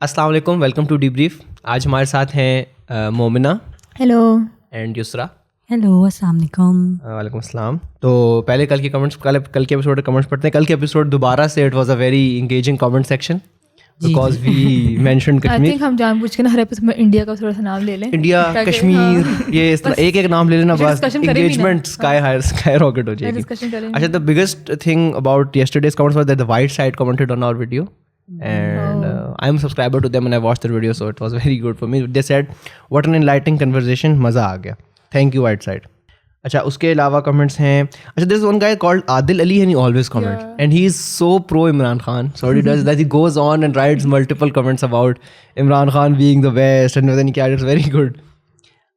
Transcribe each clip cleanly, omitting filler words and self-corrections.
अस्सलाम वालेकुम, welcome to debrief. आज हमारे साथ हैं Momina hello and Yusra. Hello अस्सलाम वालेकुम। वालेकुम अस्सलाम। तो पहले कल के एपिसोड के कमेंट्स पढ़ते हैं। कल के एपिसोड दोबारा से it was a very engaging comment section because we mentioned I Kashmir, think हम जानबूझ के ना हर एपिसोड में इंडिया का थोड़ा सा नाम ले लें। इंडिया, ताकि- कश्मीर, हाँ। ये इस तरह एक एक नाम ले लेना, बस discussion करें भी ना। एंगेजमेंट स्काई रॉकेट हो जाएगी। डिस्कशन करें। अच्छा, the biggest thing about yesterday's comments was that the white side commented on our video and I'm a subscriber to them and I watched their video, so it was very good for me. They said what an enlightening conversation, मज़ा आ गया, thank you white side. अच्छा, उसके अलावा comments हैं। अच्छा, there is one guy called Adil Ali and he always comments and he is so pro Imran Khan. So what he does is that he goes on and writes multiple comments about Imran Khan being the best and then he it's very good.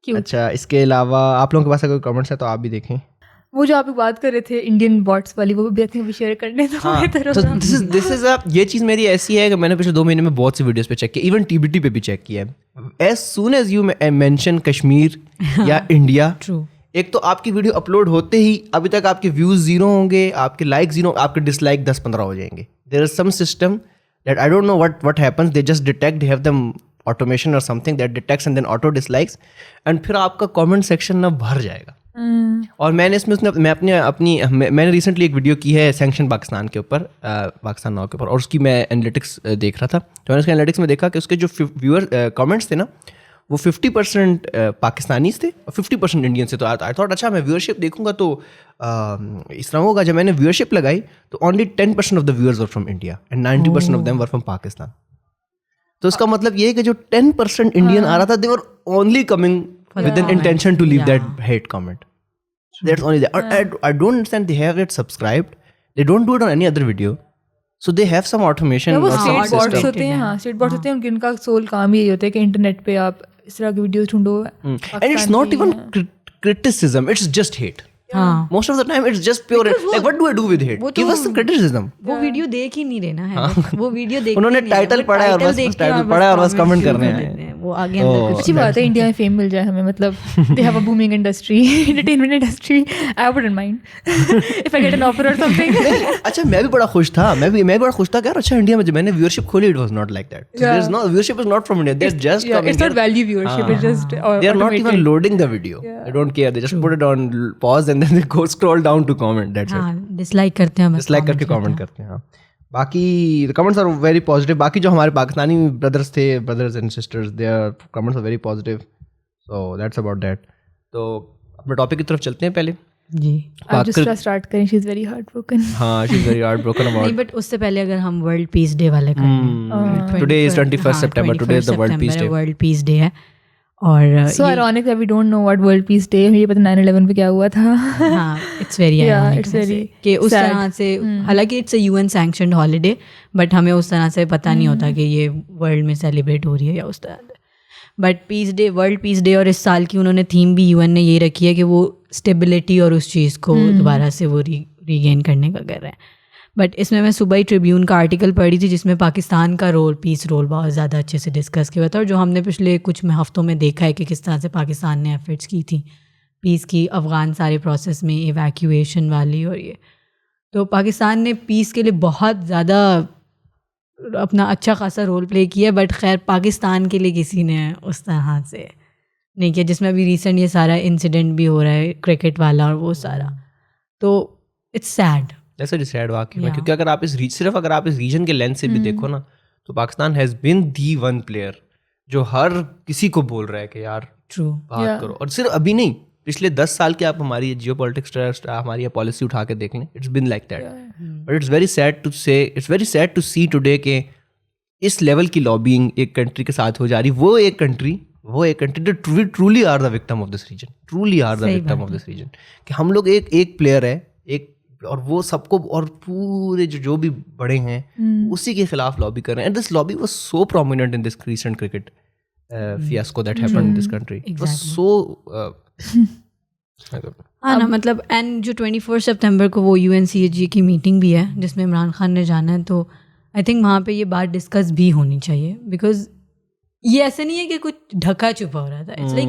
Cute. अच्छा, इसके अलावा आप लोगों के पास अगर comments है तो आप भी देखें। वो जो आप बात कर रहे थे इंडियन बॉट्स वाली, वो भी आई थिंक शेयर करने तो हाँ, this is ये चीज़ मेरी ऐसी है कि मैंने पिछले 2 महीने में बहुत सी वीडियोस पे चेक किया, इवन TBT पे भी चेक किया है। As soon as you mention Kashmir या इंडिया, एक तो आपकी वीडियो अपलोड होते ही अभी तक आपके व्यूज 0 होंगे, आपके लाइक 0, आपके डिसलाइक 10-15 हो जाएंगे। There is some system that I don't know what happens, they just detect, they have them automation और something that detects and then auto dislikes and फिर आपका कमेंट सेक्शन ना भर जाएगा। और मैंने इसमें मैंने रिसेंटली एक वीडियो की है सैंक्शन पाकिस्तान के ऊपर, पाकिस्तान नाउ के ऊपर, और उसकी मैं एनालिटिक्स देख रहा था। तो मैंने उसके एनालिटिक्स में देखा कि उसके जो व्यूअर कमेंट्स थे ना, वो 50% पाकिस्तानीज थे और 50% इंडियन से। तो आई थॉट अच्छा मैं व्यूअरशिप देखूंगा तो इस तरह होगा। जब मैंने व्यूअरशिप लगाई तो only 10% of the viewers were from India and 90% of them were from Pakistan. तो इसका मतलब ये है कि जो 10% इंडियन आ रहा था, they were only coming with an intention to leave that hate comment. That's only that. I don't understand, they have it subscribed, they don't do it on any other video, so they have some automation वो or some state bots system. होते हैं। हाँ, state bots होते हैं, उनका soul काम ही यही होता है कि इंटरनेट पे आप इस तरह की वीडियोस ढूंढो। And it's not even criticism, it's just hate. Most of the time it's just pure hate. Like what do I do with hate? Give us some criticism. वो वीडियो देख ही नहीं रहे ना है, वो वीडियो देख उन्होंने टाइटल पढ़ा है और बस टाइटल पढ़ा है और बस कमेंट करने हैं। वो आगे अंदर कुछ अच्छी बात है, इंडिया में फेम मिल जाए हमें, मतलब they have a booming industry, entertainment industry. I wouldn't mind if I get an offer और समथिंग। अच्छा, मैं भी बड़ा खुश था, मैं बड़ा खुश था कि यार अच्छा इंडिया में जब मैंने व्यूअरशिप खोली, it was not like that. There is no viewership, is not from India, they just it's not value viewership, it's just they are not even loading the video. They don't care, they just put it on pause and then they go scroll down to comment. That's it. Dislike करते हैं, Dislike करके comment करते हैं। हाँ, बाकी the comments are very positive. बाकी जो हमारे Pakistani brothers and sisters, their comments are very positive. So that's about that. तो अपने टॉपिक की तरफ चलते हैं पहले। जी। आप जिस तरह स्टार्ट करें, शी इज वेरी हार्टब्रोकन। हाँ, she is very heartbroken about. नहीं, बट उससे पहले अगर हम वर्ल्ड पीस डे वाले करें, Today is 21st September. Today is the World Peace Day. World Peace Day है। और so ironic that we don't know what World Peace Day, ये पता 9/11 पे क्या हुआ था। हाँ, इट्स वेरी आयरॉनिक कि उस तरह से, हालांकि it's a UN sanctioned holiday, but हमें उस तरह से पता नहीं होता कि ये वर्ल्ड में सेलिब्रेट हो रही है या उस तरह से। But peace day, world Peace day, और इस साल की उन्होंने थीम भी UN ने ये रखी है कि वो स्टेबिलिटी और उस चीज़ को दोबारा से वो रीगेन करने का कर रहे हैं। बट इसमें मैं सुबह ही ट्रिब्यून का आर्टिकल पढ़ी थी जिसमें पाकिस्तान का रोल, पीस रोल बहुत ज़्यादा अच्छे से डिस्कस किया था, और जो हमने पिछले कुछ हफ्तों में देखा है कि किस तरह से पाकिस्तान ने एफर्ट्स की थी पीस की, अफ़गान सारे प्रोसेस में, इवैक्यूएशन वाली, और ये तो पाकिस्तान ने पीस के लिए बहुत ज़्यादा अपना अच्छा खासा रोल प्ले किया। बट खैर पाकिस्तान के लिए किसी ने उस तरह से नहीं किया, जिसमें अभी रिसेंट ये सारा इंसिडेंट भी हो रहा है क्रिकेट वाला और वो सारा, तो it's sad. That's very sad वाकई में, क्योंकि अगर आप सिर्फ अगर आप इस रीजन के लेंस से भी देखो ना, तो Pakistan has been the one player जो हर किसी को बोल रहा है कि यार बात करो। और सिर्फ अभी नहीं, पिछले 10 साल के आप हमारी जियोपॉलिटिक्स हमारी पॉलिसी उठा के देख लें, it's been like that. But it's very sad to see today कि इस लेवल की लॉबिंग एक कंट्री के साथ हो जा रही। वो एक country truly are the victim of this region, कि हम लोग एक प्लेयर है, एक, और वो सबको, और पूरे जो भी बड़े हैं उसी के खिलाफ लॉबी कर रहे हैं। And this lobby was so prominent in this recent cricket fiasco that happened in this country. It was so हाँ ना, मतलब एंड जो 24 सितंबर को वो UNCHG की मीटिंग भी है जिसमें इमरान खान ने जाना है, तो आई थिंक वहाँ पे ये बात डिस्कस भी होनी चाहिए, बिकॉज ये ऐसे नहीं है कि कुछ ढका छुपा हो रहा था, इट्स लाइक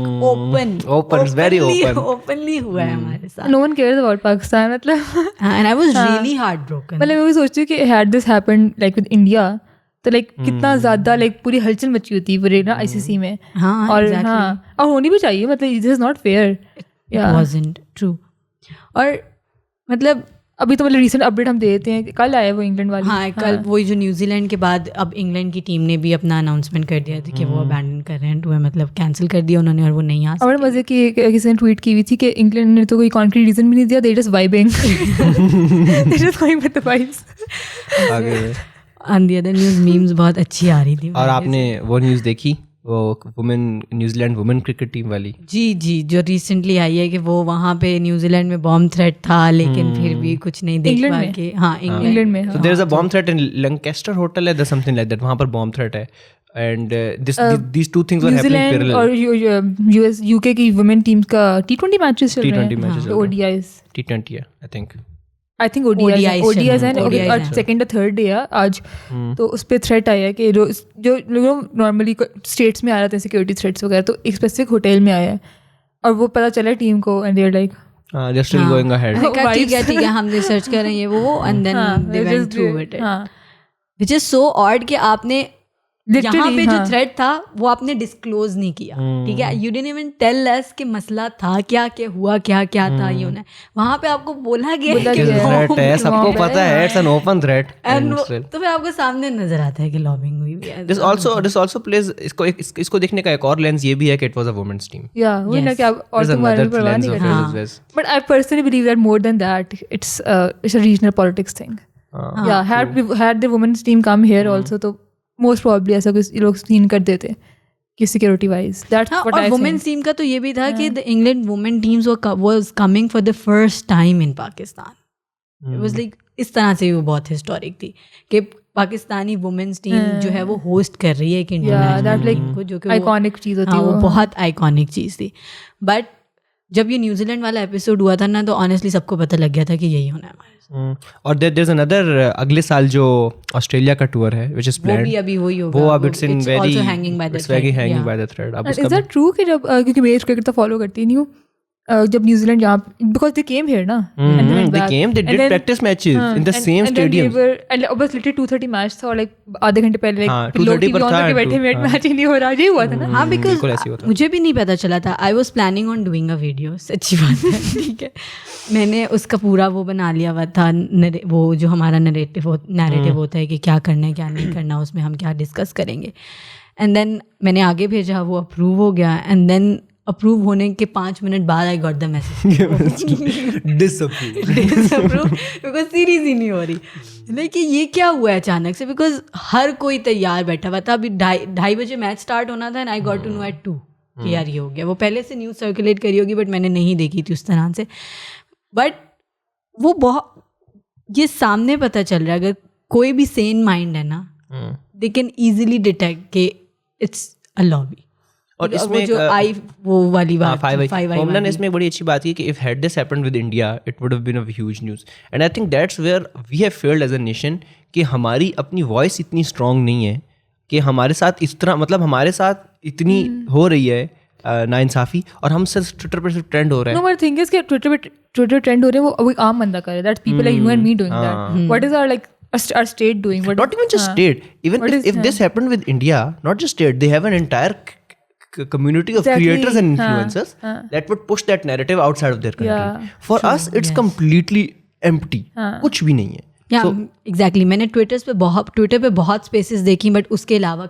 ओपनली हुआ है हमारे साथ। No one cares about Pakistan, मतलब and I was really heart broken. मतलब मैं भी सोचती हूँ कि had this happened like with India, तो लाइक कितना ज़्यादा लाइक पूरी हलचल मची होती है पूरे ना ICC में. हाँ, और exactly. हाँ, और होनी भी चाहिए, मतलब this is not fair. It wasn't true. और मतलब अभी तो मतलब रिसेंट अपडेट हम दे देते हैं, कल आया वो इंग्लैंड वाली. हाँ, कल वही जो न्यूजीलैंड के बाद अब इंग्लैंड की टीम ने भी अपना अनाउंसमेंट कर दिया था कि वो अबैंडन कर रहे हैं टूर, मतलब कैंसिल कर दिया उन्होंने और वो नहीं आ सकते. और मजे की किसी ने ट्वीट की हुई थी कि इंग्लैंड ने तो कोई कॉन्क्रीट रीजन भी नहीं दिया, they just vibing, they just going with the vibes. On the other news memes बहुत अच्छी आ रही थी. और आपने वो न्यूज़ देखी, वो women New Zealand women cricket team वाली? जी, जो रिसेंटली आई है कि वो वहाँ पे न्यूजीलैंड में बॉम्ब थ्रेट था, लेकिन फिर भी कुछ नहीं देख पा के. हाँ, इंग्लैंड में. So there is a bomb threat in Lancaster hotel, there's something like that. वहाँ पर bomb threat है. And these two things were happening parallel. और US UK की वुमेन टीम का T20 मैचेस चल रहे हैं. T20 matches, ODIs. T20 है, I think. ODIs हैं. सेकंड और थर्ड डे है आज. तो उस पर थ्रेट आया है कि जो लोग नॉर्मली स्टेट्स में आ रहे थे सिक्योरिटी थ्रेट्स वगैरह, तो एक स्पेसिफिक होटल में आया है और वो पता चला टीम को, and they are like they're still going ahead. ठीक है, हम रिसर्च कर रहे हैं वो, and then they went through it, which is so odd कि आपने यहाँ पे जो थ्रेड था वो आपने डिस्क्लोज नहीं किया. ठीक है, you didn't even tell us कि मसला था क्या हुआ, क्या था ये होना. वहाँ पे आपको बोला गया कि थ्रेट है, सबको पता है, इट्स एन ओपन थ्रेट. तो फिर आपको सामने नजर आता है कि लॉबिंग हुई है. This also plays, इसको देखने का एक और लेंस ये भी है कि it was a women's team. वही ना कि आप और तुम्हारे परवाह नहीं करते. But I personally believe that more than that it's a regional politics thing. had the women's team come here also, तो मोस्ट प्रॉब्ली ऐसा कुछ लोग सीन कर देते कि security wise. That's what I think. Women's team का तो ये भी था कि the England women teams was coming for the first time in Pakistan. It was like इस तरह से वो बहुत हिस्टोरिक थी कि पाकिस्तानी वुमेन्स टीम जो है वो होस्ट कर रही है एक इंटरनेशनल टीम को, जो कि आइकॉनिक चीज़ होती है. वो बहुत आइकॉनिक चीज़ थी. बट जब ये न्यूजीलैंड वाला एपिसोड हुआ था ना, तो ऑनेस्टली सबको पता लग गया था कि यही होना है हमारे. और there's another अगले साल जो ऑस्ट्रेलिया का टूर है which is planned, वो भी अभी वही होगा. वो अब it's very hanging by the thread. अब is that true कि जब क्योंकि मैं क्रिकेट तो फॉलो करती नहीं हूँ, जब न्यूजीलैंड यहाँ because they came here ना, and they did practice matches in the same stadium, and बस literally 2:30 मैच था और like आधे घंटे पहले लोग 2:30 पर था के बैठे मैच ही नहीं हो रहा, ये हुआ था ना. हाँ, बिकॉज मुझे भी नहीं पता चला था. I was planning on doing a video, सच्ची बात है. ठीक है, मैंने उसका पूरा वो बना लिया हुआ था, वो जो हमारा नैरेटिव होता है कि क्या करना है क्या नहीं करना, उसमें हम क्या डिस्कस करेंगे. एंड देन मैंने आगे भेजा, वो अप्रूव हो गया. एंड देन अप्रूव होने के 5 मिनट बाद I got the message disapprove, because series ही नहीं हो रही. लेकिन ये क्या हुआ है अचानक से, बिकॉज हर कोई तैयार बैठा हुआ था. अभी 2:30 बजे मैच स्टार्ट होना था, and I got to know at 2 कि यार ये हो गया. वो पहले से न्यूज़ सर्कुलेट करी होगी बट मैंने नहीं देखी थी उस तरह से. बट वो बहुत ये सामने पता चल रहा है, अगर कोई भी सेन माइंड है ना, दे कैन ईजिली डिटेक्ट कि इट्स अ लॉबी. और इसमें जो वो वाली बात मोमना ने इसमें बड़ी अच्छी बात की कि if had this happened with India it would have been a huge news. And I think that's where we have failed as a nation कि हमारी अपनी वॉइस इतनी स्ट्रांग नहीं है कि हमारे साथ इस तरह, मतलब हमारे साथ इतनी हो रही है नाइंसाफ़ी, और हम सिर्फ ट्विटर पर सिर्फ ट्रेंड हो रहे हैं. नो, बट थिंग इज कि ट्विटर ट्रेंड हो रहे हैं, वो आम बंदा कर रहा है. That's people like you and me doing that. What is our like our state doing? Not even just state, even if this happened with India, not just state, they have an entire community of creators and influencers that would push that narrative outside of their country. For us it's completely empty. कुछ भी नहीं है. Exactly. मैंने Twitter पे बहुत spaces देखी, but उसके अलावा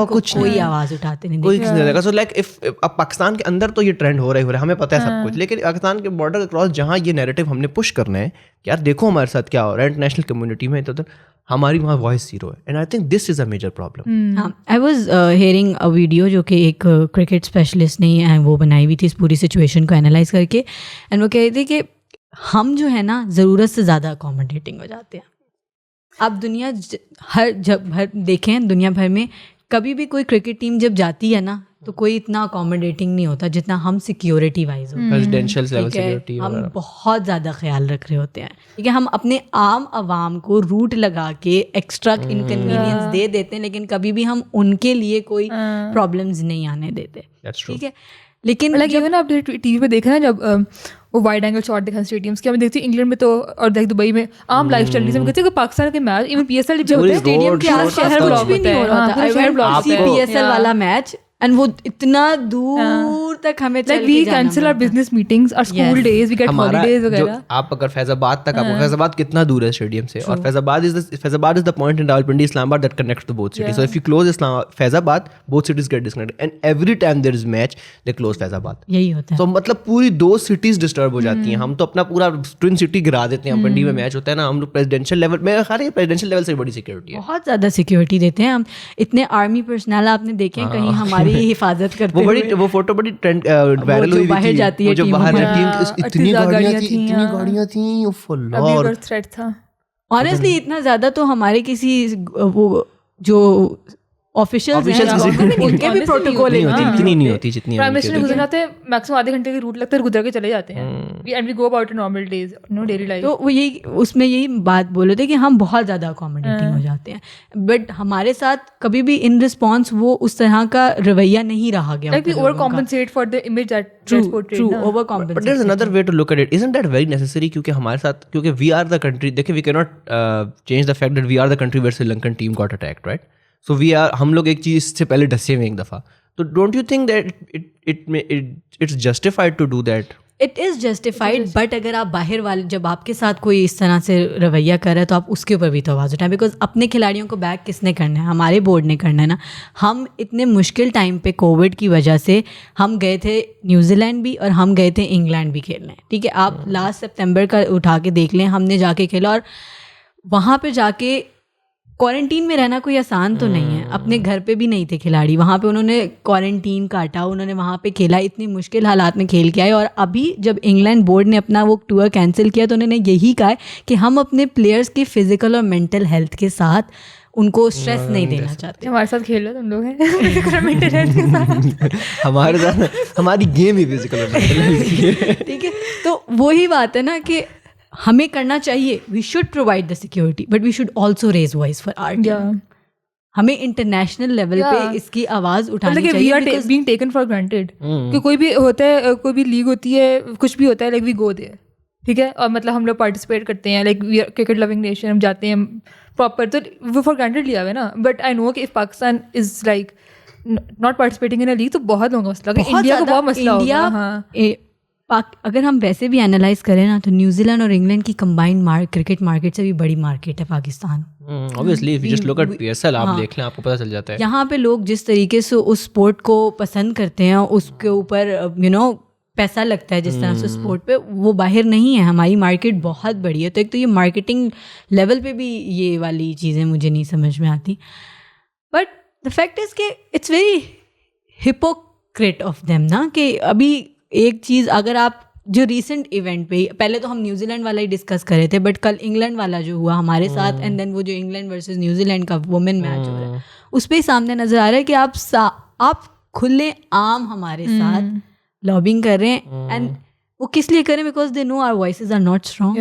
कुछ कोई आवाज उठाते नहीं, कोई किसी नहीं देखा. सो लाइक इफ अब पाकिस्तान के अंदर तो ये ट्रेंड हो रहा है, हमें पता है सब कुछ, लेकिन पाकिस्तान के बॉर्डर क्रॉस जहाँ ये नैरेटिव हमने पुश करना है कि यार देखो हमारे साथ क्या हो रहा है इंटरनेशनल कम्युनिटी में, तो हमारी वहाँ वॉइस जीरो है. And I think this is a major problem. I was hearing a video जो कि एक क्रिकेट स्पेशलिस्ट ने वो बनाई हुई थी इस पूरी सिचुएशन को एनालाइज करके. एंड वो कह रही थी कि हम जो है ना ज़रूरत से ज़्यादा अकोमोडेटिंग हो जाते हैं. आप दुनिया देखें, दुनिया भर में कभी भी कोई क्रिकेट टीम जब जाती है ना, तो कोई इतना अकोमोडेटिंग नहीं होता जितना हम सिक्योरिटी वाइज होते हैं. रेजिडेंशियल लेवल सिक्योरिटी हम बहुत ज़्यादा ख्याल रख रहे होते हैं. ठीक है, हम अपने आम आवाम को रूट लगा के एक्स्ट्रा इनकन्वीनियंस दे देते हैं, लेकिन कभी भी हम उनके लिए कोई प्रॉब्लम्स नहीं आने देते. ठीक है, लेकिन आप टीवी पे देखा ना, जब वो वाइड एंगल शॉट दिखा स्टेडियम्स की, हमें देखती इंग्लैंड में तो और लाइक दुबई में आम लाइफ चल रही है, कहते हैं पाकिस्तान के मैच इवन PSL जो होते हैं स्टेडियम के आस शहर ब्लॉक भी नहीं हो रहा था, शहर ब्लॉक PSL वाला मैच एंड वो इतना दूर तक हमें चल के जाना कैंसिल आवर बिजनेस मीटिंग्स और school days, we get holidays वगैरह. आप अगर फैजाबाद तक आपको, फैजाबाद कितना दूर है स्टेडियम से, और Faizabad is the point in Rawalpindi Islamabad that connects to both cities. So if you close Faizabad, both cities get disconnected and every time there is match they close Faizabad. यही होता है. तो मतलब पूरी 2 सिटीज डिस्टर्ब हो जाती हैं. हम तो अपना पूरा ट्विन सिटी गिरा देते हैं. पिंडी में मैच होता है ना, हम लोग प्रेसिडेंशियल लेवल में, हर प्रेसिडेंशियल लेवल से बड़ी सिक्योरिटी है, बहुत ज्यादा सिक्योरिटी देते हैं हम. इतने आर्मी पर्सनल आपने देखे हैं कहीं हमारी हिफाजत करते वो फोटो बड़ी ट्रेंड वायरल हुई बाहर जाती है, जो बाहर टीम, इतनी गाड़ियां थी अभी थ्रेट था. ऑनेस्टली इतना ज्यादा तो हमारे किसी वो जो ऑफिशियल्स उनके भी प्रोटोकॉल इतनी नहीं होती जितनी प्राइम मिनिस्टर ने गुजराते हैं, मैक्सिमम आधे घंटे की रूट लगता है, गुजर के चले जाते हैं. And we go about normal days, no daily life. तो वो यही उसमें यही बात बोल रहे थे कि हम बहुत ज़्यादा अकोमोडेटिंग हो जाते हैं, बट हमारे साथ कभी भी इन रिस्पॉन्स वो उस तरह का रवैया नहीं रहा गया. Like we over compensate for the image that gets portrayed. Over compensate. But there is another way to look at it. Isn't that very necessary? क्योंकि हमारे साथ, क्योंकि वी आर द कंट्री, देखिए we can not change the fact that we are the country where Sri Lankan team got attacked, right? So हम लोग एक चीज़ से पहले डसे हुए एक दफ़ा. तो don't you think that it's justified to do that? It is justified, but अगर आप बाहर वाले, जब आपके साथ कोई इस तरह से रवैया कर रहा है तो आप उसके ऊपर भी तो आवाज़ उठाएं. बिकॉज अपने खिलाड़ियों को बैक किसने करना है? हमारे बोर्ड ने करना है ना. हम इतने मुश्किल टाइम पे कोविड की वजह से हम गए थे न्यूजीलैंड भी और हम गए थे इंग्लैंड भी खेलने. ठीक है, आप लास्ट सितंबर का उठा के देख लें, हमने जाके खेला और वहाँ पे जाके क्वारंटीन में रहना कोई आसान तो नहीं है. अपने घर पे भी नहीं थे खिलाड़ी, वहाँ पे उन्होंने क्वारंटीन काटा, उन्होंने वहाँ पे खेला, इतनी मुश्किल हालात में खेल के आए. और अभी जब इंग्लैंड बोर्ड ने अपना वो टूर कैंसिल किया तो उन्होंने यही कहा है कि हम अपने प्लेयर्स के फिजिकल और मेंटल हेल्थ के साथ उनको स्ट्रेस नहीं देना चाहते. हमारे साथ खेल रहे तुम लोग हैं मेंटल हेल्थ के साथ. हमारे साथ हमारी गेम ही फिजिकल और मेंटल हेल्थ की है. ठीक है, तो वही बात है ना कि हमें करना चाहिए, we should provide the security, but we should also raise voice for our team. हमें इंटरनेशनल लेवल पे इसकी आवाज उठानी चाहिए. We are being taken for granted कि कोई भी होता है, कोई भी लीग होती है, कुछ भी होता है, लाइक वी गो देयर. ठीक है, और मतलब हम लोग पार्टिसिपेट करते हैं, like we are cricket loving nation, हम जाते हैं प्रॉपर, तो वो फॉर ग्रांटेड लिया हुआ है ना. बट आई नो कि if Pakistan is like not participating in a league तो बहुत लोगों का मसला, इंडिया का बहुत मसला होगा. अगर हम वैसे भी एनालाइज करें ना तो न्यूजीलैंड और इंग्लैंड की कंबाइंड क्रिकेट मार्केट से भी बड़ी मार्केट है Pakistan. Obviously, if you just look at PSL, आप देख लें, आपको पता चल जाता है. यहाँ पे लोग जिस तरीके से उस स्पोर्ट को पसंद करते हैं, उसके ऊपर पैसा लगता है जिस तरह से स्पोर्ट पे, वो बाहर नहीं है. हमारी मार्केट बहुत बड़ी है. तो एक तो ये मार्केटिंग लेवल पे भी ये वाली चीज़ें मुझे नहीं समझ में आती. बट द फैक्ट इज़ कि it's very hypocrite of them ना, कि अभी एक चीज़ अगर आप जो रीसेंट इवेंट पे, पहले तो हम न्यूजीलैंड वाला ही डिस्कस कर रहे थे, बट कल इंग्लैंड वाला जो हुआ हमारे साथ, एंड देन वो जो इंग्लैंड वर्सेस न्यूजीलैंड का वुमेन मैच हो रहा है, उस पर ही सामने नज़र आ रहा है कि आप खुले आम हमारे साथ लॉबिंग कर रहे हैं. एंड वो किस लिए करें? Because they know our voices are not strong.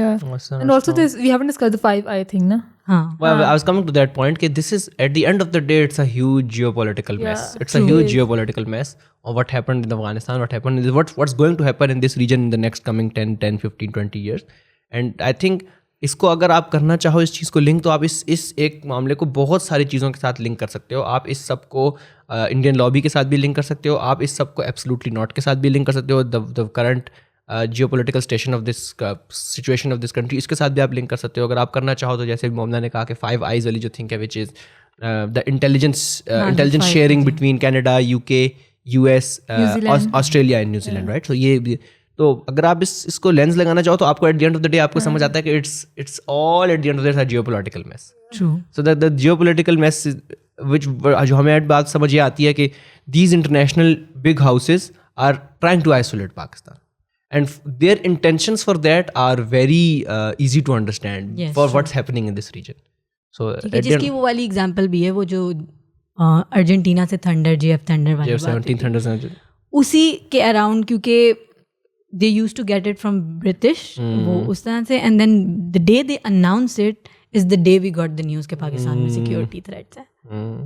And also this we haven't discussed the 5 I think ना. Well, I was coming to that point that this is, at the end of the day, it's a huge geopolitical mess. It's a huge geopolitical mess of what happened in Afghanistan, what happened in what's going to happen in this region in the next coming 10, 15, 20 years. And I think इसको अगर आप करना चाहो इस चीज़ को link, तो आप इस एक मामले को बहुत सारी चीज़ों के साथ लिंक कर सकते हो. आप इस सब को इंडियन लॉबी के साथ भी लिंक कर सकते हो. आप इस सब को एब्सोल्युटली नॉट के साथ भी लिंक कर सकते हो. The current geopolitical station of this situation of this country, इसके साथ भी आप लिंक कर सकते हो अगर आप करना चाहो. तो जैसे मोमना ने कहा कि 5 eyes वाली जो थिंक है, which is the intelligence sharing between Canada, UK, US, Australia and New Zealand, right. So ये, तो अगर आप इसको लेंस लगाना चाहो तो आपको at the end of the day आपको समझ आता है कि it's all at the end of the day geopolitical mess. So the geopolitical mess जो हमें बात समझ ये आती है कि these international big houses are trying to isolate Pakistan. And their intentions for that are very easy to understand for what's happening in this region. So जिसकी वो वाली एग्जांपल भी है, वो जो अर्जेंटीना से थंडर, JF थंडर वाली JF-17 थंडर, उसी के अराउंड, क्योंकि they used to get it from British, वो उस तरह से, and then the day they announced it, is the day we got the news कि पाकिस्तान में security threats है.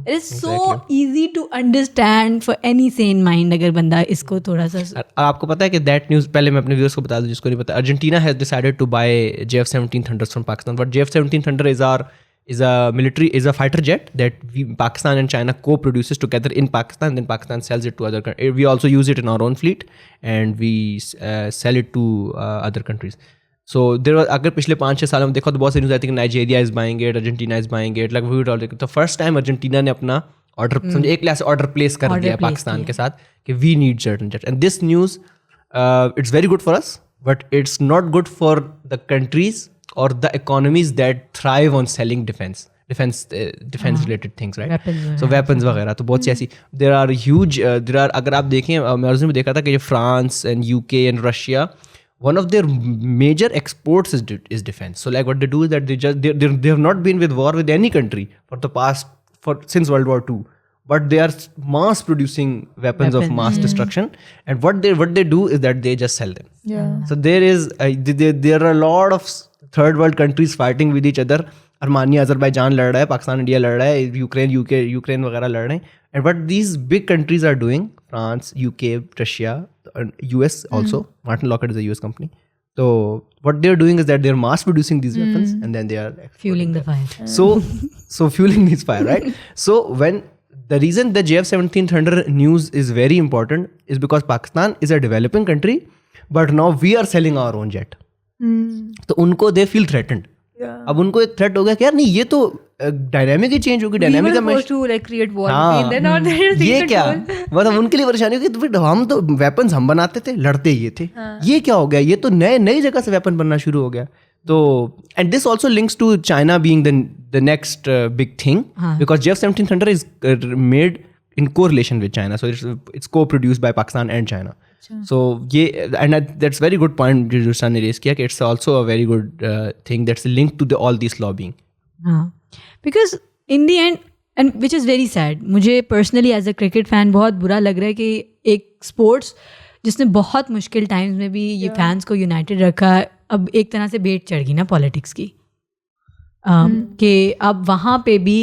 It is so easy to understand for any sane mind अगर बंदा इसको थोड़ा सा. आपको पता है कि that news, पहले मैं अपने viewers को बता दूं जिसको नहीं पता, Argentina has decided to buy JF-17 Thunders from Pakistan. But JF-17 Thunder is a fighter jet that Pakistan and China co-produces together in Pakistan. Then Pakistan sells it to other countries. We also use it in our own fleet and we sell it to other countries. So अगर पिछले 5-6 सालों में देखो तो बहुत सी news आई थी कि Nigeria is buying it, Argentina is buying it, like we told the first time Argentina ने अपना ऑर्डर समझे एक लाख से ऑर्डर प्लेस कर दिया पाकिस्तान के साथ कि we need certain jets. And this news it's very good for us but it's not good for the countries और the economies that thrive on selling defence related things, right? So weapons वगैरह तो बहुत सी ऐसी there are अगर आप देखें मैं उसमें देखा था कि France and UK and Russia, one of their major exports is defense. So like what they do is that they have not been with war with any country since World War II, but they are mass producing weapons of mass destruction. And what they do is that they just sell them. Yeah. So there are a lot of third world countries fighting with each other. Armenia, Azerbaijan लड़ रहा है, Pakistan India लड़ रहा है, Ukraine वगैरह लड़ रहे हैं. And what these big countries are doing, France, UK, Russia, US also, Martin Lockheed is a US company. So what they're doing is that they're mass producing these weapons and then they are fueling the fire. So fueling this fire, right? So when the reason the JF-17 Thunder news is very important is because Pakistan is a developing country, but now we are selling our own jet. तो उनको they feel threatened. अब उनको एक threat हो गया कि यार नहीं ये तो डायनामिक ही चेंज होगी, डायनामिक ये क्या मतलब उनके लिए परेशानी होगी. तो फिर हम तो वेपन्स हम बनाते थे, लड़ते ये थे, ये क्या हो गया, ये तो नई जगह से वेपन बनना शुरू हो गया. तो and this also links to China being the next big thing because JF-17 Thunder is made in correlation with China, so it's co-produced by Pakistan and China. So that's very good point जो Ruslan ने raise किया कि it's also a very good thing that's linked to all this lobbying. Because in the end, and which is very sad, मुझे personally as a cricket fan बहुत बुरा लग रहा है कि एक sports जिसने बहुत मुश्किल times में भी ये fans को united रखा, अब एक तरह से भेंट चढ़ गई ना politics की, कि अब वहाँ पे भी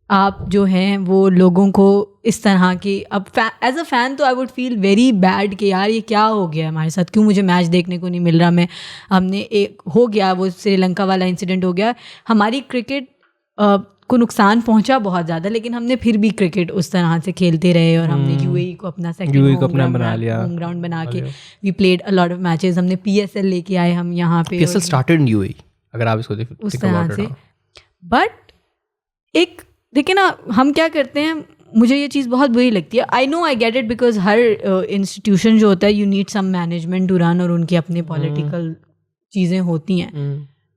आप जो हैं वो लोगों को इस तरह की, अब एज अ फ़ैन तो I would feel very bad कि यार ये क्या हो गया हमारे साथ, क्यों मुझे मैच देखने को नहीं मिल रहा. हमने एक हो गया वो श्रीलंका वाला इंसिडेंट हो गया, हमारी क्रिकेट को नुकसान पहुंचा बहुत ज़्यादा, लेकिन हमने फिर भी क्रिकेट उस तरह से खेलते रहे और हमने UAE को अपना सेकंड होम ग्राउंड बना के we played a lot of matches. हमने PSL लेके आए हम यहाँ पे, PSL स्टार्टेड इन UAE अगर आप इसको देखो उस तरह से. बट एक देखिए ना हम क्या करते हैं, मुझे ये चीज़ बहुत बुरी लगती है. I know I get it because हर इंस्टीट्यूशन जो होता है you need some management to run और उनकी अपनी पॉलिटिकल चीज़ें होती हैं.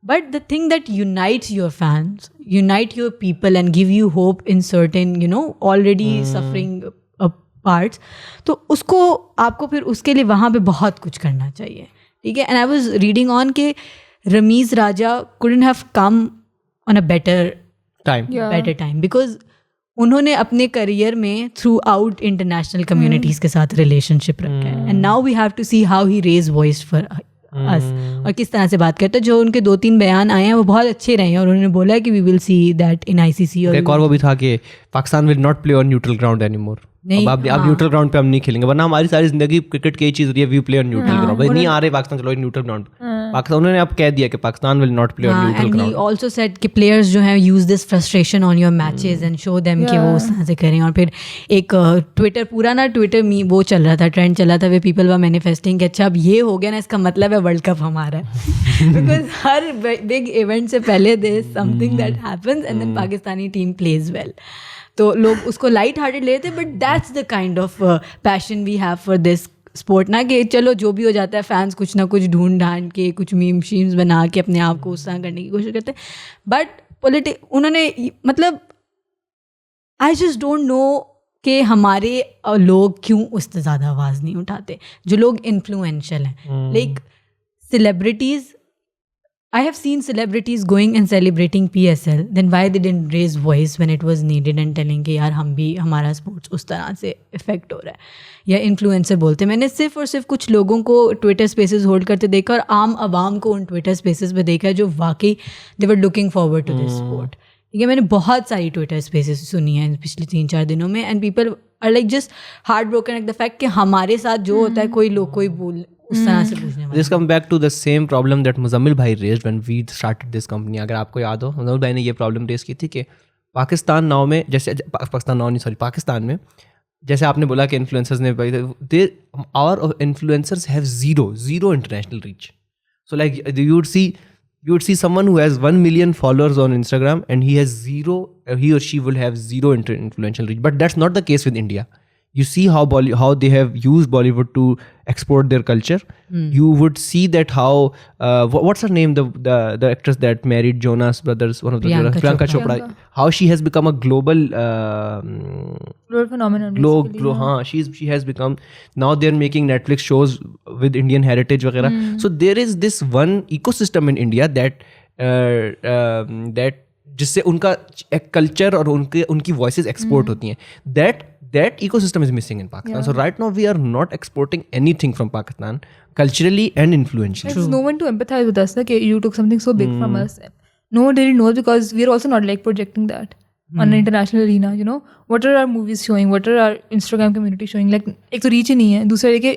But the thing that unites your fans, unite your people and give you hope in certain already suffering parts, तो उसको आपको फिर उसके लिए वहाँ पे बहुत कुछ करना चाहिए. ठीक है. And I was reading on के Rameez Raja couldn't have come on a better time because उन्होंने अपने करियर में थ्रू आउट इंटरनेशनल कम्युनिटीज़ के साथ रिलेशनशिप रखा है. And now we have to see how he raise voice for us, और किस तरह से बात करते हैं. जो उनके 2-3 बयान आए हैं वो बहुत अच्छे रहे हैं और उन्होंने बोला है कि we will see that in ICC. और एक और वो भी था कि Pakistan will not play on neutral ground anymore. अब न्यूट्रल ग्राउंड पे हम नहीं खेलेंगे, वरना हमारी सारी जिंदगी क्रिकेट की चीज रही है, we play on neutral ground. नहीं आ रहे पाकिस्तान, चलो न्यूट्रल ग्राउंड. पाकिस्तान उन्होंने अब कह दिया कि Pakistan will not play on neutral ground. And he also said कि प्लेयर्स जो हैं use this frustration on your matches and show them कि वो उस तरह से करें. और फिर एक ट्विटर में वो चल रहा था, ट्रेंड चल रहा था, वे पीपल वर मैनिफेस्टिंग कि अच्छा अब ये हो गया ना, इसका मतलब है वर्ल्ड कप हमारा है. बिकॉज हर बिग इवेंट से पहले there is something that happens and then Pakistani team plays well. तो लोग उसको लाइट हार्टेड ले रहे थे, but that's the kind of passion we have for this sport ना, कि चलो जो भी हो जाता है फैंस कुछ ना कुछ ढूंढ ढांड के कुछ मीम शीम्स बना के अपने आप को उस तरह करने की कोशिश करते हैं. बट उन्होंने मतलब आई जस्ट डोंट नो कि हमारे लोग क्यों उससे ज़्यादा आवाज़ नहीं उठाते, जो लोग इन्फ्लुएंशियल हैं. Like celebrities I have seen celebrities going and celebrating PSL, then why they didn't raise voice when it was needed and telling कि यार हम भी हमारा स्पोर्ट्स उस तरह से इफेक्ट हो रहा है, या इन्फ्लुएंसर बोलते हैं. मैंने सिर्फ और सिर्फ कुछ लोगों को ट्विटर स्पेसेस होल्ड करते देखा और आम आवाम को उन ट्विटर स्पेसेस पे देखा जो वाकई they were looking forward to this sport. ठीक है, मैंने बहुत सारी ट्विटर स्पेसेस सुनी हैं पिछले 3-4 दिनों में, and people are like just heart broken at the fact कि हमारे साथ जो होता है कोई लोग कोई बोल उस तरह से पूछने वाला. This come back to the same problem that Muzammil भाई raised when we started this company. अगर आपको याद हो, मुज़म्मिल भाई ने ये प्रॉब्लम रेज की थी कि पाकिस्तान नाउ में, जैसे पाकिस्तान में जैसे आपने बोला कि इन्फ्लुएंसर्स ने, our influencers have zero international reach. So like you would see someone who has 1 million followers on Instagram and he or she will have zero influential reach. But that's not the case with India. You see how they have used Bollywood to export their culture. You would see that how what's her name, the actress that married Jonas Brothers, one of the Priyanka Chopra, how she has become a global phenomenon. She has become, now they're making Netflix shows with Indian heritage वगैरह. So there is this one ecosystem in India that जिससे उनका एक culture और उनकी voices export होती हैं. That ecosystem is missing in Pakistan. So right now we are not exporting anything from Pakistan culturally and influentially. There's no one to empathize with us. Like you took something so big from us. No one really knows because we are also not like projecting that on an international arena. You know, what are our movies showing? What are our Instagram community showing? Like, एक तो reach ही नहीं है. दूसरा है कि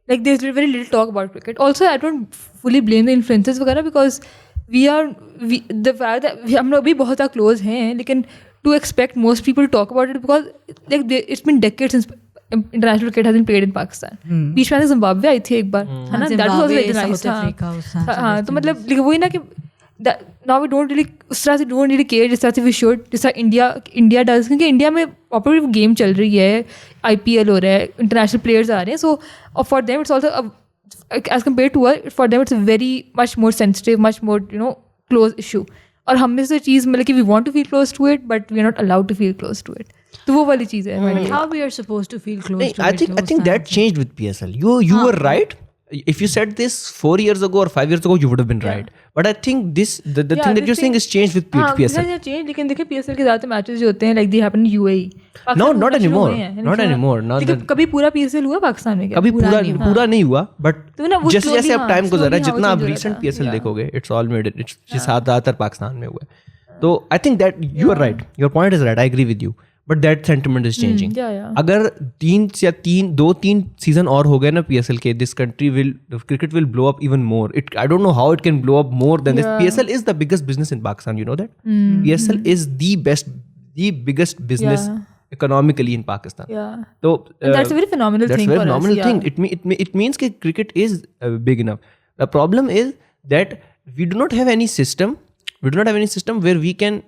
like there's very little talk about cricket. Also, I don't fully blame the influencers वगैरह because the fact that हम लोग भी बहुत close हैं, लेकिन to expect most people to talk about it because like it's been decades since international cricket has been played in Pakistan. बीच में Zimbabwe आई थी एक बार, है ना? That was also very nice. हाँ, तो मतलब वही ना कि now we don't really उस तरह से don't really care जिस तरह से we should, जिस तरह इंडिया does, क्योंकि इंडिया में प्रॉपर गेम चल रही है, IPL हो रहा है, इंटरनेशनल प्लेयर्स आ रहे हैं, so for them it's also as compared to us, for them it's a very much more sensitive, much more close issue. और हम में से चीज़ मतलब कि we want to feel close to it but we are not allowed to feel close to it. तो वो वाली चीज़ है. How we are supposed to feel close to it? I think that changed with PSL. You were right. If you said this 4 years ago or 5 years ago, you would have been right. But I think the thing that you're saying is changed with PSL. हाँ, change. लेकिन देखिए PSL के ज़्यादातर matches जो होते हैं like they happen in UAE. No, not anymore. Not anymore. कभी पूरा PSL हुआ पाकिस्तान में क्या? कभी पूरा नहीं हुआ. But जैसे जैसे अब टाइम गुजर रहा है, जितना आप recent PSL देखोगे, it's all made it. ज़्यादातर पाकिस्तान में हुआ है. तो I think that you are right. Your point is right. I agree with you. But that sentiment is changing. अगर 2-3 सीजन और हो गए ना PSL के, this country cricket will blow up even more. I don't know how it can blow up more than this. PSL is the biggest business in Pakistan. You know that? PSL is the biggest business economically in Pakistan. So that's a very phenomenal thing. That's a very phenomenal thing. It means that cricket is big enough. The problem is that we do not have any system. We do not have any system where we can.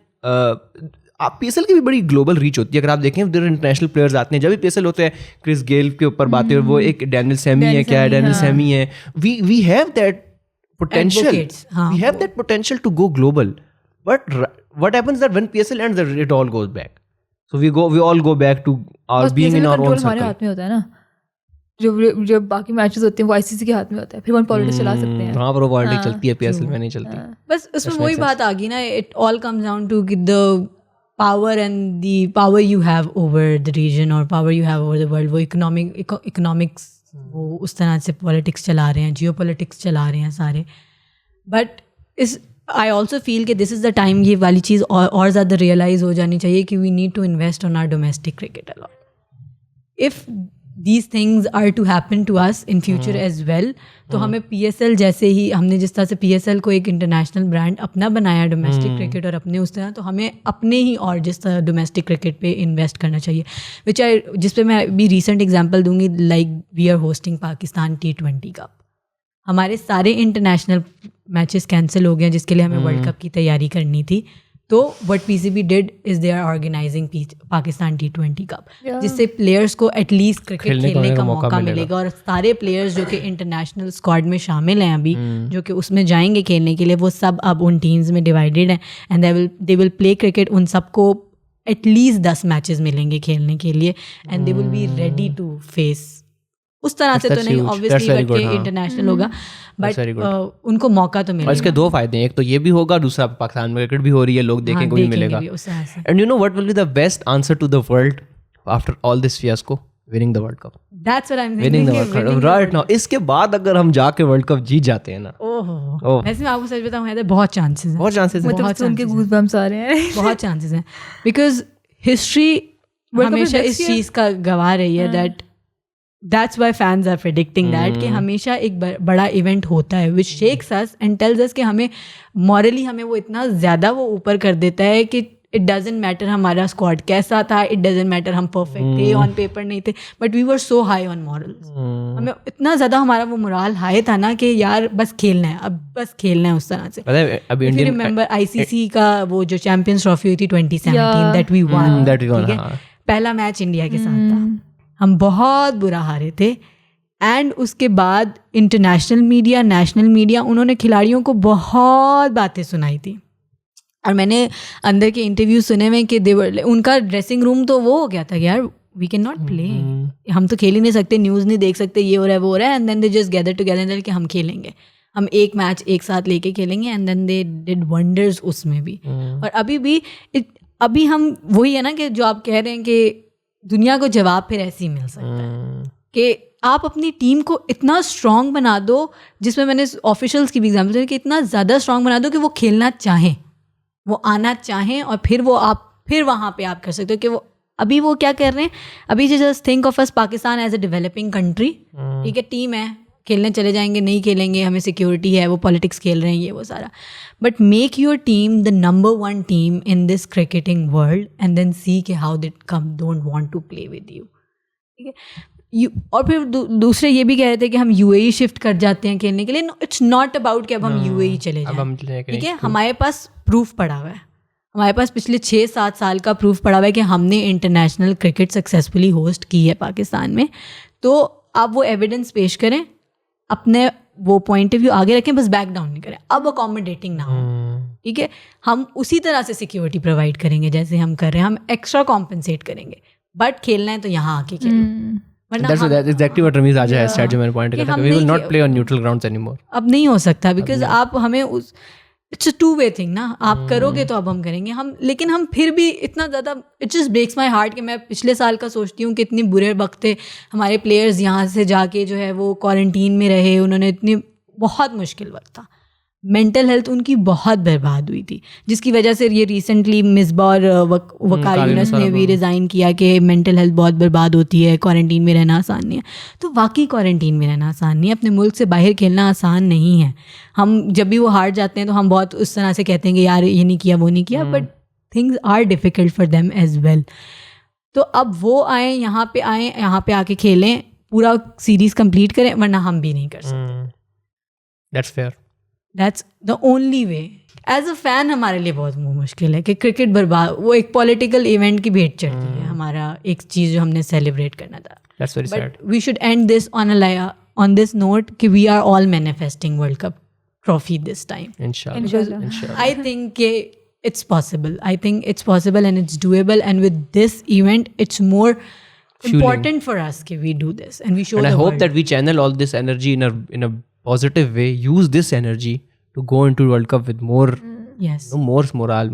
आप PSL की भी बड़ी global reach होती है. अगर आप देखें इधर इंटरनेशनल प्लेयर्स आते हैं, जब भी PSL होते हैं, क्रिस गेल के ऊपर बातें, वो एक डैनियल सैमी है, क्या है डैनियल सैमी है. We have that potential. We have that potential to go global. But what happens that when PSL ends it all goes back. So we all go back to our being in our own circle. हमारे हाथ में होता है ना. जब बाकी matches होते हैं वो ICC के हाथ में होता है, फिर वो पॉलिटिक्स चला सकते हैं. वहाँ पर वो पॉलिटिक्स चलती है, PSL में नहीं चलती. बस उसमें वही बात आ गई ना. It all comes down to the power and the power you have over the region or power you have over the world. वो economics वो उस तरह से politics चला रहे हैं, geopolitics चला रहे हैं सारे. But I also feel कि this is the time ये वाली चीज़ और ज़्यादा realize हो जानी चाहिए कि we need to invest on our domestic cricket a lot. If these things are to happen to us in future as well, तो हमें PSL जैसे ही हमने जिस तरह से PSL को एक इंटरनेशनल ब्रांड अपना बनाया डोमेस्टिक क्रिकेट और अपने उस तरह, तो हमें अपने ही और जिस तरह डोमेस्टिक क्रिकेट पे इन्वेस्ट करना चाहिए. जिस पे मैं भी रीसेंट एग्जांपल दूंगी, like we are hosting Pakistan T20 cup. हमारे सारे इंटरनेशनल मैचेस कैंसिल हो गए जिसके लिए हमें वर्ल्ड कप की तैयारी करनी थी. तो what PCB did is they are organizing Pakistan T20 cup, जिससे प्लेयर्स को एटलीस्ट क्रिकेट खेलने का मौका मिलेगा. और सारे प्लेयर्स जो कि इंटरनेशनल स्क्वाड में शामिल हैं अभी, जो कि उसमें जाएंगे खेलने के लिए, वो सब अब उन टीम्स में डिवाइडेड हैं and they will play cricket. उन सबको एटलीस्ट 10 मैचेस मिलेंगे खेलने के लिए and they will be ready to face उस तरह से तो नहीं ऑब्वियसली, बट इंटरनेशनल होगा, बट उनको मौका तो मिलेगा। इसके 2 फायदे हैं, एक तो ये भी होगा, दूसरा पाकिस्तान में क्रिकेट भी हो रही है, लोग देखेंगे भी मिलेगा। And you know what will be the best answer to the world after all this fiasco? Winning the world cup. That's what I am winning the world cup right now. इसके बाद अगर हम जाके वर्ल्ड कप जीत जाते हैं ना, ओह वैसे मैं आपको सच बताऊं है, बहुत चांसेस हैं, मतलब उनके गूज़बम्स आ रहे हैं, बहुत चांसेस हैं, बिकॉज हिस्ट्री हमेशा इस चीज का गवाह रही है that that's why fans are predicting that कि हमेशा एक बड़ा इवेंट होता है which shakes us and tells us कि हमें मॉरली हमें वो इतना ज़्यादा वो ऊपर कर देता है कि इट डजेंट मैटर हमारा स्क्वाड कैसा था, इट डजेंट मैटर हम परफेक्ट थे ऑन पेपर नहीं थे, but we were so high on morals. हमें इतना ज़्यादा हमारा वो मोरल हाई था ना कि यार बस खेलना है, अब बस खेलना है उस तरह से। अभी इंडियन रिमेंबर ICC का वो जो चैंपियंस ट्रॉफी हुई थी 2017 दैट वी वन, ठीक है, पहला मैच इंडिया के साथ था, हम बहुत बुरा हारे थे, एंड उसके बाद इंटरनेशनल मीडिया, नेशनल मीडिया, उन्होंने खिलाड़ियों को बहुत बातें सुनाई थी, और मैंने अंदर के इंटरव्यू सुने में कि उनका ड्रेसिंग रूम तो वो हो गया था कि यार वी कैन नॉट प्ले, हम तो खेल ही नहीं सकते, न्यूज़ नहीं देख सकते, ये हो रहा है वो हो रहा है, and then they just gather together कि हम खेलेंगे, हम एक मैच एक साथ लेके खेलेंगे, and then they did wonders उसमें भी। और अभी हम वही है ना कि जो आप कह रहे हैं कि दुनिया को जवाब फिर ऐसे ही मिल सकता है कि आप अपनी टीम को इतना स्ट्रांग बना दो, जिसमें मैंने ऑफिशियल्स की भी एग्जाम्पल दी कि इतना ज़्यादा स्ट्रांग बना दो कि वो खेलना चाहें, वो आना चाहें, और फिर वो आप फिर वहाँ पे आप कर सकते हो कि वो अभी वो क्या कर रहे हैं, अभी just think of us Pakistan as a developing country, ठीक है, टीम है, खेलने चले जाएंगे, नहीं खेलेंगे, हमें सिक्योरिटी है, वो पॉलिटिक्स खेल रहे हैं, ये वो सारा, but make your team the number 1 team in this cricketing world and then see के how they come don't want to play with you, ठीक है। और फिर दूसरे ये भी कह रहे थे कि हम UAE शिफ्ट कर जाते हैं खेलने के लिए, इट्स नॉट अबाउट कि अब हम UAE चले जाएं, ठीक है, हमारे पास प्रूफ पड़ा हुआ है, हमारे पास पिछले 6-7 साल का प्रूफ पड़ा हुआ है कि हमने इंटरनेशनल क्रिकेट सक्सेसफुली होस्ट की है पाकिस्तान में, तो आप वो एविडेंस पेश करें, अपने वो पॉइंट ऑफ व्यू आगे रखें, बस बैक डाउन नहीं करें, अब अकोमोडेटिंग ना हो, ठीक है, हम उसी तरह से सिक्योरिटी प्रोवाइड करेंगे जैसे हम कर रहे हैं, हम एक्स्ट्रा कॉम्पनसेट करेंगे, बट खेलना है तो यहाँ आके खेलो। That's exactly what Ramiz Raja has said, जो मैंने पॉइंट किया था, we will not play on neutral grounds anymore। अब नहीं हो सकता, बिकॉज आप हमें उस इट्स अ 2-way थिंग ना, आप करोगे तो अब हम करेंगे, हम लेकिन हम फिर भी इतना ज़्यादा it just breaks my heart कि मैं पिछले साल का सोचती हूँ कि इतने बुरे वक्त थे, हमारे प्लेयर्स यहाँ से जाके जो है वो क्वारंटीन में रहे, उन्होंने इतनी बहुत मुश्किल वक्त था, मेंटल हेल्थ उनकी बहुत बर्बाद हुई थी, जिसकी वजह से ये रिसेंटली मिसबा और वकार यूनुस ने भी रिज़ाइन किया कि मेंटल हेल्थ बहुत बर्बाद होती है, क्वारंटीन में रहना आसान नहीं है। तो वाकई क्वारंटीन में रहना आसान नहीं है, अपने मुल्क से बाहर खेलना आसान नहीं है। हम जब भी वो हार जाते हैं तो हम बहुत उस तरह से कहते हैं कि यार ये नहीं किया वो नहीं किया, but things are difficult for them as well. तो अब वो आए यहाँ पे आके खेलें, पूरा सीरीज़ कंप्लीट करें, वरना हम भी नहीं कर सकते। That's fair. That's the only way. As a fan हमारे लिए बहुत मुश्किल है कि क्रिकेट बर्बाद, वो एक पॉलिटिकल इवेंट की भेंट चढ़ती है, हमारा एक चीज़ जो हमने सेलिब्रेट करना था। That's very sad. But we should end this on this note कि we are all manifesting World Cup trophy this time. Inshallah. I think it's possible. I think it's possible and it's doable. And with this event, it's more important for us that we do this and we show. And the I hope world. that we channel all this energy in a positive way. Use this energy to go into World Cup with more, more morale,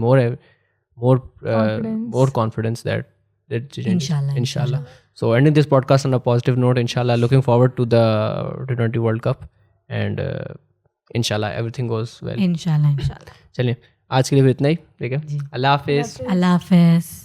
more confidence. That Inshallah. So ending this podcast on a positive note. Inshallah, looking forward to the T20 World Cup, and Inshallah everything goes well. Inshallah. चलिए आज के लिए भी इतना ही, ठीक है। अल्लाह हाफिज़।